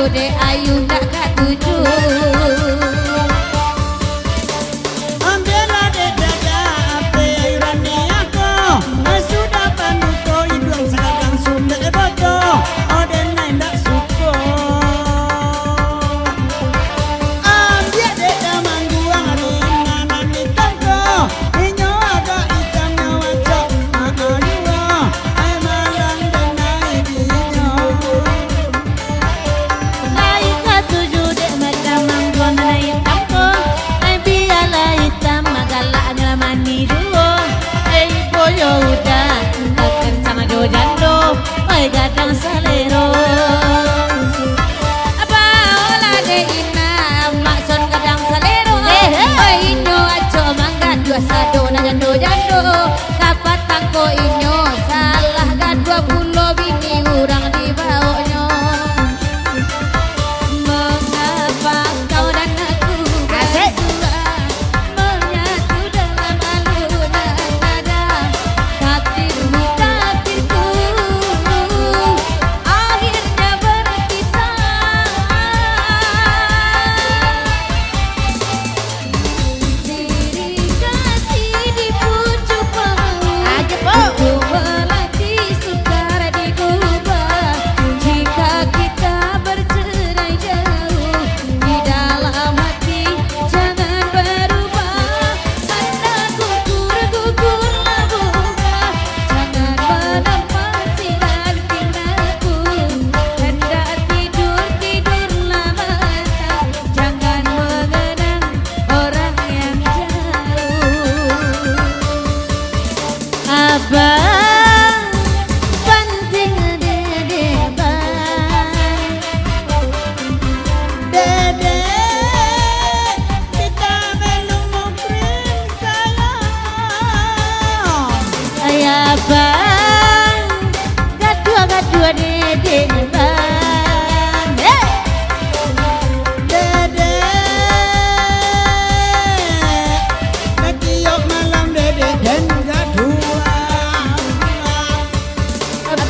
aku dek ayu ndak katuju. Ambillah dek dada ape ayurani aku. Sudah panuko hidung sekarang sudah bodo. Oden naik ndak suko. Ambil dek damang guang ringan nani tangko. Inyo agak hitamnya wajah aadua. Ay malang dan naik inyo. Lai katuju dek macam manggon naik tampo. Ai biala hitam magalak ngelamani duo. Ai boyo udah akan sama jojando. Ai gadang salero. Apa olah dek ina makson gadang salero. Ai inyo aco mangga dua sado na jando. Kapat tangko inyo salah gadua pulo bini urang di bawahnya. Mengapa kau dan aku berdua menyatu dalam alunan nada. Takdirmu takdirku akhirnya berpisah. Diri kasih di pucuk bau. Aku melati sukar digubah. Jika kita bercerai jauh di dalam hati jangan berubah. Anda gugur-gugurlah bunga. Jangan menampar sinar pinaku. Hendak tidur-tidurlah mata. Jangan mengenang orang yang jauh. Abang penting dede bang. Dede, kita belum mukrim sayang. Ayah bang, gadua-gadua dede bang. Dede, ketiok malam dede dan gadua.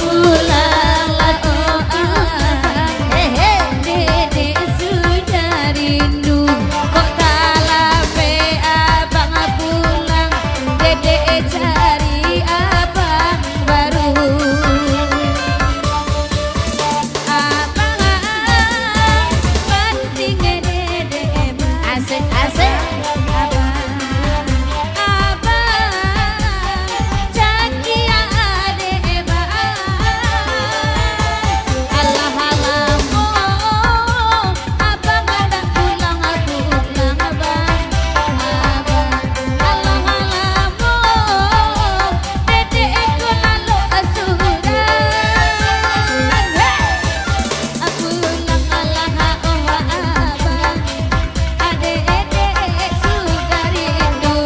Pulanglah oh abang, dede sudah rindu. Kok tak lambe abang pulang, dede cari abang baru. Abang penting dede bang. Asik-asik abang, janji ade bang. Alah-alahmu abang ada pulang aku pulang abang. Alah-alahmu dede ku lalu asuran. Aku pulang alah oh abang. Ade-ade sudah rindu.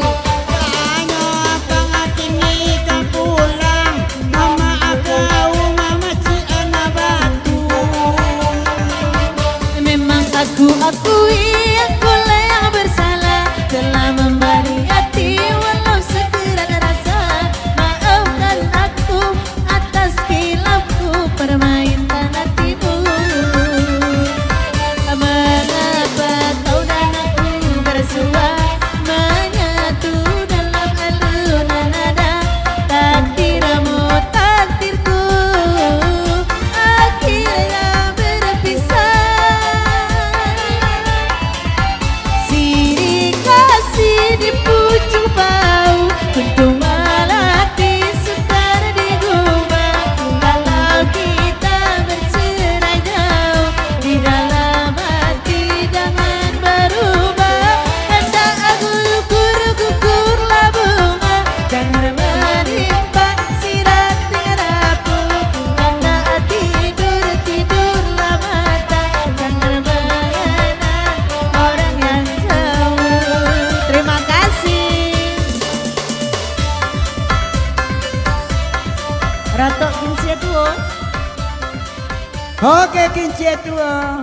Hanya abang hati nikah pulang. Mama agau, mama ci anak batu. Memang aku akui akulah yang bersalah telah memberi hati walau segerat rasa. Maafkan aku atas kilapku permainan hatimu. Mengapa kau dan aku bersua menyatu dalam alunan nada. Takdirmu takdirku akhirnya berpisah. Siri kasih di pucuk bau. Untung melati sukar digubah. Kalau kita bercerai jauh di dalam hati jangan berubah. Hendak aku gugur-gugurlah bunga. Jangan menimpa sirat dengan aku. Hendak tidur-tidurlah mata. Jangan mengenang orang yang jauh. Terima kasih. Ratok Kincie Duo. Oke, Kincie Duo.